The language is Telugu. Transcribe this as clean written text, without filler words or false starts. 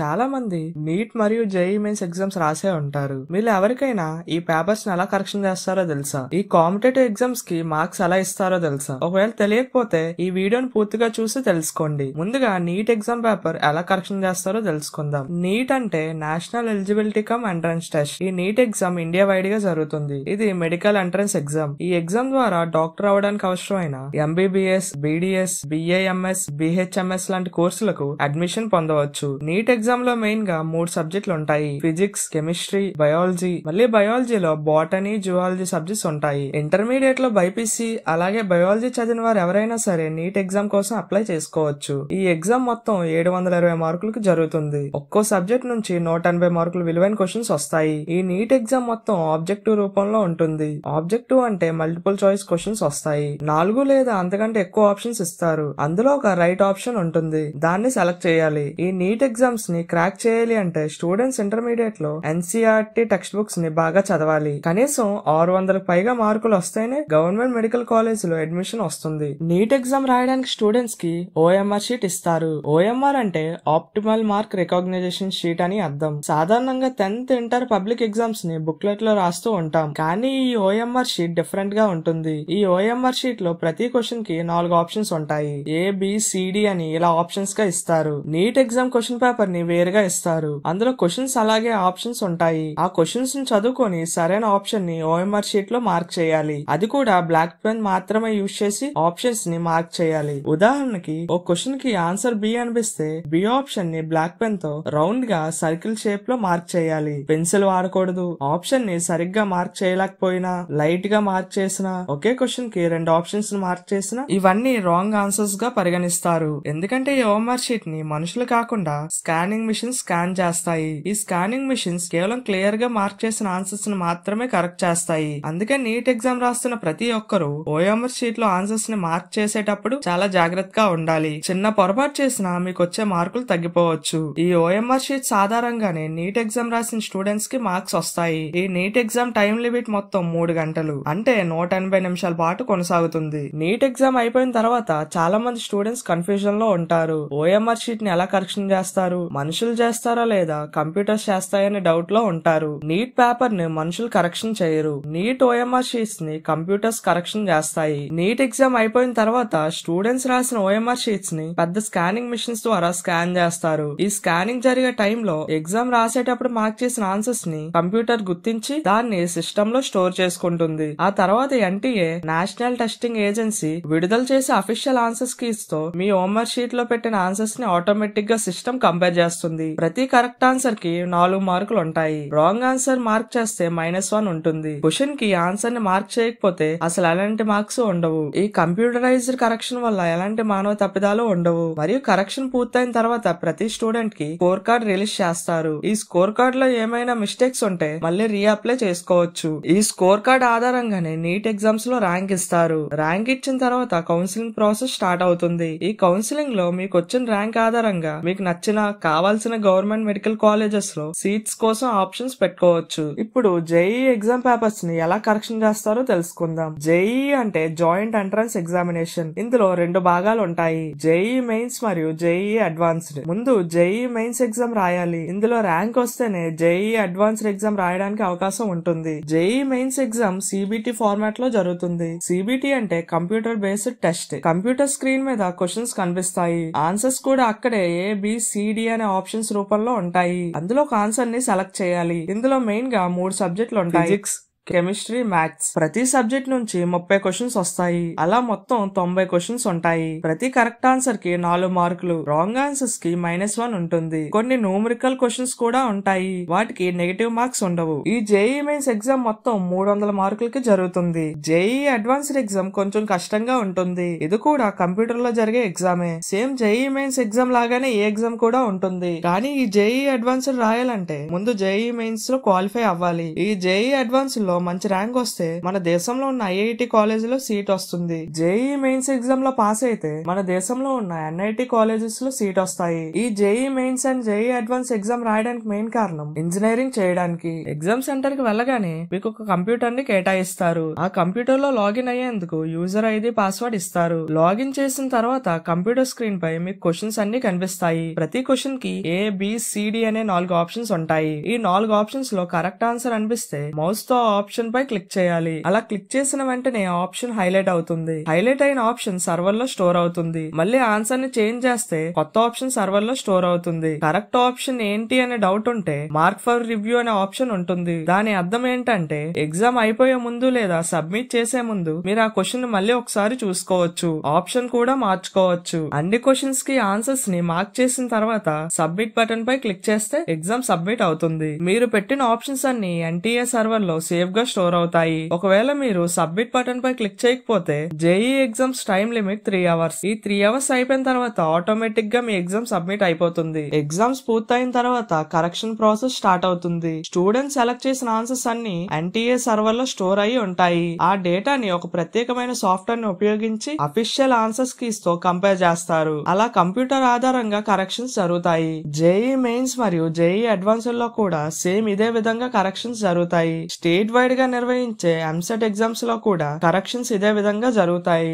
చాలా మంది నీట్ మరియు జేఈ మెయిన్స్ ఎగ్జామ్స్ రాసే ఉంటారు. వీళ్ళు ఎవరికైనా ఈ పేపర్స్ ని ఎలా కరెక్షన్ చేస్తారో తెలుసా? ఈ కాంపిటేటివ్ ఎగ్జామ్స్ కి మార్క్స్ ఎలా ఇస్తారో తెలుసా? ఒకవేళ తెలియకపోతే ఈ వీడియోని పూర్తిగా చూసి తెలుసుకోండి. ముందుగా నీట్ ఎగ్జామ్ పేపర్ ఎలా కరెక్షన్ చేస్తారో తెలుసుకుందాం. నీట్ అంటే national eligibility cum entrance test. ఈ నీట్ ఎగ్జామ్ ఇండియా వైడ్ గా జరుగుతుంది. ఇది మెడికల్ ఎంట్రన్స్ ఎగ్జామ్. ఈ ఎగ్జామ్ ద్వారా డాక్టర్ అవ్వడానికి అవసరమైన ఎంబీబీఎస్, బీడీఎస్, బిఏఎంఎస్, బిహెచ్ఎంఎస్ లాంటి కోర్సులకు అడ్మిషన్ పొందవచ్చు. నీట్ ఎగ్జామ్ లో మెయిన్ గా 3 సబ్జెక్టులు ఉంటాయి. Physics, chemistry, biology. మళ్ళీ బయాలజీలో బాటనీ, జువాలజీ సబ్జెక్ట్స్ ఉంటాయి. ఇంటర్మీడియట్ లో బైపీసీ అలాగే బయాలజీ చదివిన వారు ఎవరైనా సరే నీట్ ఎగ్జామ్ కోసం అప్లై చేసుకోవచ్చు. ఈ ఎగ్జామ్ మొత్తం 720 మార్కులకు జరుగుతుంది. ఒక్కో సబ్జెక్ట్ నుంచి 180 మార్కులు విలువైన క్వశ్చన్స్ వస్తాయి. ఈ నీట్ ఎగ్జామ్ మొత్తం ఆబ్జెక్టివ్ రూపంలో ఉంటుంది. ఆబ్జెక్టివ్ అంటే మల్టిపుల్ చాయిస్ క్వశ్చన్స్ వస్తాయి. 4 లేదా అంతకంటే ఎక్కువ ఆప్షన్స్ ఇస్తారు. అందులో ఒక రైట్ ఆప్షన్ ఉంటుంది. దాన్ని సెలెక్ట్ చేయాలి. ఈ నీట్ ఎగ్జామ్స్ ని క్రాక్ చేయాలి అంటే స్టూడెంట్స్ ఇంటర్మీడియట్ లో ఎన్సీఆర్టీ టెక్స్ట్ బుక్స్ ని బాగా చదవాలి. కనీసం 600 పైగా మార్కులు వస్తేనే గవర్నమెంట్ మెడికల్ కాలేజ్ లో అడ్మిషన్ వస్తుంది. నీట్ ఎగ్జామ్ రాయడానికి స్టూడెంట్స్ కి ఓఎంఆర్ షీట్ ఇస్తారు. ఓఎంఆర్ అంటే ఆప్టిమల్ మార్క్ రికగ్నైజేషన్ షీట్ అని అర్థం. సాధారణంగా 10th ఇంటర్ పబ్లిక్ ఎగ్జామ్స్ ని బుక్లెట్ లో రాస్తూ ఉంటాం. కానీ ఈ ఓఎంఆర్ షీట్ డిఫరెంట్ గా ఉంటుంది. ఈ ఓఎంఆర్ షీట్ లో ప్రతి క్వశ్చన్ కి 4 ఆప్షన్స్ ఉంటాయి. ఏబిసిడి అని ఇలా ఆప్షన్స్ గా ఇస్తారు. నీట్ ఎగ్జామ్ క్వశ్చన్ పేపర్ ని వేరుగా ఇస్తారు. అందులో క్వశ్చన్స్ అలాగే ఆప్షన్స్ ఉంటాయి. ఆ క్వశ్చన్స్ ని చదువుకొని సరైన ఆప్షన్ ని ఓఎంఆర్ షీట్ లో మార్క్ చేయాలి. అది కూడా బ్లాక్ పెన్ మాత్రమే యూజ్ చేసి ఆప్షన్స్ ని మార్క్ చేయాలి. ఉదాహరణకి ఓ క్వశ్చన్ కి ఆన్సర్ బి అనిపిస్తే బి ఆప్షన్ ని బ్లాక్ పెన్ తో రౌండ్ గా సర్కిల్ షేప్ లో మార్క్ చేయాలి. పెన్సిల్ వాడకూడదు. ఆప్షన్ ని సరిగ్గా మార్క్ చేయలేకపోయినా, లైట్ గా మార్క్ చేసినా, ఒకే క్వశ్చన్ కి 2 ఆప్షన్స్ ని మార్క్ చేసినా ఇవన్నీ రాంగ్ ఆన్సర్స్ గా పరిగణిస్తారు. ఎందుకంటే ఈ ఓఎంఆర్ షీట్ ని మనుషులు కాకుండా స్కానింగ్ మిషన్స్ స్కాన్ చేస్తాయి. ఈ స్కానింగ్ మిషన్స్ కేవలం క్లియర్ గా మార్క్ చేసిన ఆన్సర్స్ ని మాత్రమే కరెక్ట్ చేస్తాయి. అందుకే నీట్ ఎగ్జామ్ రాస్తున్న ప్రతి ఒక్కరూ ఓఎంఆర్ షీట్ లో ఆన్సర్స్ ని మార్క్ చేసేటప్పుడు చాలా జాగ్రత్తగా ఉండాలి. చిన్న పొరపాటు చేసినా మీకు వచ్చే మార్కులు తగ్గిపోవచ్చు. ఈ ఓఎంఆర్ షీట్స్ ఆధారంగానే నీట్ ఎగ్జామ్ రాసిన స్టూడెంట్స్ కి మార్క్స్ వస్తాయి. ఈ నీట్ ఎగ్జామ్ టైం లిమిట్ మొత్తం 3 గంటలు అంటే 180 నిమిషాల పాటు కొనసాగుతుంది. నీట్ ఎగ్జామ్ అయిపోయిన తర్వాత చాలా మంది స్టూడెంట్స్ కన్ఫ్యూజన్ లో ఉంటారు. ఓఎంఆర్ షీట్ ని ఎలా కరెక్షన్ చేస్తారు? మనుషులు చేస్తారా లేదా కంప్యూటర్స్ చేస్తాయని డౌట్ లో ఉంటారు. నీట్ పేపర్ ని మనుషులు కరెక్షన్ చేయరు. నీట్ ఓఎంఆర్ షీట్స్ ని కంప్యూటర్స్ కరెక్షన్ చేస్తాయి. నీట్ ఎగ్జామ్ అయిపోయిన తర్వాత స్టూడెంట్స్ రాసిన ఓఎంఆర్ షీట్స్ ని పెద్ద స్కానింగ్ మిషన్స్ ద్వారా స్కాన్ చేస్తారు. ఈ స్కానింగ్ జరిగే టైంలో ఎగ్జామ్ రాసేటప్పుడు మార్క్ చేసిన ఆన్సర్స్ ని కంప్యూటర్ గుర్తించి దాన్ని సిస్టమ్ లో స్టోర్ చేసుకుంటుంది. ఆ తర్వాత ఎన్టీఏ నేషనల్ టెస్టింగ్ ఏజెన్సీ విడుదల చేసే అఫీషియల్ ఆన్సర్స్ కీస్ తో మీ ఓఎంఆర్ షీట్ లో పెట్టిన ఆన్సర్స్ ని ఆటోమేటిక్ గా సిస్టమ్ కంపేర్ చేస్తుంది. ప్రతి కరెక్ట్ ఆన్సర్ కి 4 మార్కులు ఉంటాయి. రాంగ్ ఆన్సర్ మార్క్ చేస్తే -1 ఉంటుంది. క్వశ్చన్ కి ఆన్సర్ ని మార్క్ చేయకపోతే అసలు ఎలాంటి మార్క్స్ ఉండవు. ఈ కంప్యూటరైజ్డ్ కరెక్షన్ వల్ల ఎలాంటి మానవ తప్పిదాలు ఉండవు. మరియు కరెక్షన్ పూర్తయిన తర్వాత ప్రతి స్టూడెంట్ కి స్కోర్ కార్డ్ రిలీజ్ చేస్తారు. ఈ స్కోర్ కార్డ్ లో ఏమైనా మిస్టేక్స్ ఉంటే మళ్ళీ రీఅప్లై చేసుకోవచ్చు. ఈ స్కోర్ కార్డ్ ఆధారంగానే నీట్ ఎగ్జామ్స్ లో ర్యాంక్ ఇస్తారు. ర్యాంక్ ఇచ్చిన తర్వాత కౌన్సిలింగ్ ప్రాసెస్ స్టార్ట్ అవుతుంది. ఈ కౌన్సిలింగ్ లో మీకు వచ్చిన ర్యాంక్ ఆధారంగా మీకు నచ్చిన కావాల్సిన గవర్నమెంట్ మెడికల్ కాలేజెస్ లో సీట్స్ కోసం ఆప్షన్స్ పెట్టుకోవచ్చు. ఇప్పుడు జేఈ ఎగ్జామ్ పేపర్స్ ని ఎలా కరెక్షన్ చేస్తారో తెలుసుకుందాం. జేఈ అంటే జాయింట్ ఎంట్రన్స్ ఎగ్జామినేషన్. ఇందులో 2 భాగాలు ఉంటాయి. జేఈ మెయిన్స్ మరియు జేఈ అడ్వాన్స్డ్. ముందు జేఈ మెయిన్స్ ఎగ్జామ్ రాయాలి. ఇందులో ర్యాంక్ వస్తేనే జేఈ అడ్వాన్స్డ్ ఎగ్జామ్ రాయడానికి అవకాశం ఉంటుంది. JEE mains exam CBT format లో జరుగుతుంది. సిబిటి అంటే computer based test. Computer screen మీద క్వశ్చన్స్ కనిపిస్తాయి. ఆన్సర్స్ కూడా అక్కడే ఏబిసిడి అనే ఆప్షన్స్ రూపంలో ఉంటాయి. అందులో ఒక ఆన్సర్ ని సెలెక్ట్ చేయాలి. ఇందులో మెయిన్ గా 3 సబ్జెక్టులు ఉంటాయి. Physics, chemistry, maths. ప్రతి సబ్జెక్ట్ నుంచి 30 క్వశ్చన్స్ వస్తాయి. అలా మొత్తం 90 క్వశ్చన్స్ ఉంటాయి. ప్రతి కరెక్ట్ ఆన్సర్ కి 4 మార్కులు. రాంగ్ ఆన్సర్స్ కి -1 ఉంటుంది. కొన్ని న్యూమరికల్ క్వశ్చన్స్ కూడా ఉంటాయి. వాటికి నెగటివ్ మార్క్స్ ఉండవు. ఈ జేఈ మెయిన్స్ ఎగ్జామ్ మొత్తం 300 మార్కులకి జరుగుతుంది. జేఈ అడ్వాన్స్డ్ ఎగ్జామ్ కొంచెం కష్టంగా ఉంటుంది. ఇది కూడా కంప్యూటర్ లో జరిగే ఎగ్జామే. సేమ్ జేఈ మెయిన్స్ ఎగ్జామ్ లాగానే ఈ ఎగ్జామ్ కూడా ఉంటుంది. కానీ ఈ జేఈ అడ్వాన్స్డ్ రాయాలంటే ముందు జేఈ మెయిన్స్ లో క్వాలిఫై అవ్వాలి. ఈ జేఈ అడ్వాన్స్ లో లో మంచి ర్యాంక్ వస్తే మన దేశంలో ఉన్న ఐఐటి కాలేజ్ లో సీట్ వస్తుంది. జేఈ మెయిన్స్ ఎగ్జామ్ లో పాస్ అయితే మన దేశంలో ఉన్న ఎన్ఐటి కాలేజెస్ లో సీట్ వస్తాయి. ఈ JEE mains and JEE advance exam రాయడానికి మెయిన్ కారణం ఇంజనీరింగ్ చేయడానికి. ఎగ్జామ్ సెంటర్ కి వెళ్ళగానే మీకు ఒక కంప్యూటర్ ని కేటాయిస్తారు. ఆ కంప్యూటర్ లో లాగిన్ అయ్యేందుకు యూజర్ ఐడి పాస్వర్డ్ ఇస్తారు. లాగిన్ చేసిన తర్వాత కంప్యూటర్ స్క్రీన్ పై మీకు క్వశ్చన్స్ అన్ని కనిపిస్తాయి. ప్రతి క్వశ్చన్ కి ABCD అనే 4 ఆప్షన్స్ ఉంటాయి. ఈ 4 ఆప్షన్స్ లో కరెక్ట్ ఆన్సర్ అనిపిస్తే మౌస్ తో ఆప్షన్ పై క్లిక్ చేయాలి. అలా క్లిక్ చేసిన వెంటనే ఆప్షన్ హైలైట్ అవుతుంది. హైలైట్ అయిన ఆప్షన్ సర్వర్ లో స్టోర్ అవుతుంది. మళ్ళీ ఆన్సర్ ని చేంజ్ చేస్తే కొత్త ఆప్షన్ సర్వర్ లో స్టోర్ అవుతుంది. కరెక్ట్ ఆప్షన్ ఏంటి అనే డౌట్ ఉంటే మార్క్ ఫర్ రివ్యూ అనే ఆప్షన్ ఉంటుంది. దాని అర్థం ఏంటంటే ఎగ్జామ్ అయిపోయే ముందు లేదా సబ్మిట్ చేసే ముందు మీరు ఆ క్వశ్చన్ మళ్ళీ ఒకసారి చూసుకోవచ్చు. ఆప్షన్ కూడా మార్చుకోవచ్చు. అన్ని క్వశ్చన్స్ కి ఆన్సర్స్ ని మార్క్ చేసిన తర్వాత సబ్మిట్ బటన్ పై క్లిక్ చేస్తే ఎగ్జామ్ సబ్మిట్ అవుతుంది. మీరు పెట్టిన ఆప్షన్స్ అన్ని ఎన్టీఏ సర్వర్ లో సేఫ్ గా స్టోర్ అవుతాయి. ఒకవేళ మీరు సబ్మిట్ బటన్ పై క్లిక్ చేయకపోతే JEE exams time limit 3 hours. ఈ 3 అవర్స్ అయిపోయిన తర్వాత ఆటోమేటిక్ గా మీ ఎగ్జామ్ సబ్మిట్ అయిపోతుంది. ఎగ్జామ్స్ పూర్తయిన తర్వాత కరెక్షన్ ప్రాసెస్ స్టార్ట్ అవుతుంది. స్టూడెంట్స్ సెలెక్ట్ చేసిన ఆన్సర్స్ అన్ని ఎన్టీఏ సర్వర్ లో స్టోర్ అయి ఉంటాయి. ఆ డేటాని ఒక ప్రత్యేకమైన సాఫ్ట్వేర్ ని ఉపయోగించి అఫీషియల్ ఆన్సర్స్ కీస్ తో కంపేర్ చేస్తారు. అలా కంప్యూటర్ ఆధారంగా కరెక్షన్స్ జరుగుతాయి. జేఈ మెయిన్స్ మరియు జేఈ అడ్వాన్స్ లో కూడా సేమ్ ఇదే విధంగా కరెక్షన్స్ జరుగుతాయి. స్టేట్ వైడ్ గా నిర్వహించే ఎంసెట్ ఎగ్జామ్స్ లో కూడా కరెక్షన్స్ ఇదే విధంగా జరుగుతాయి.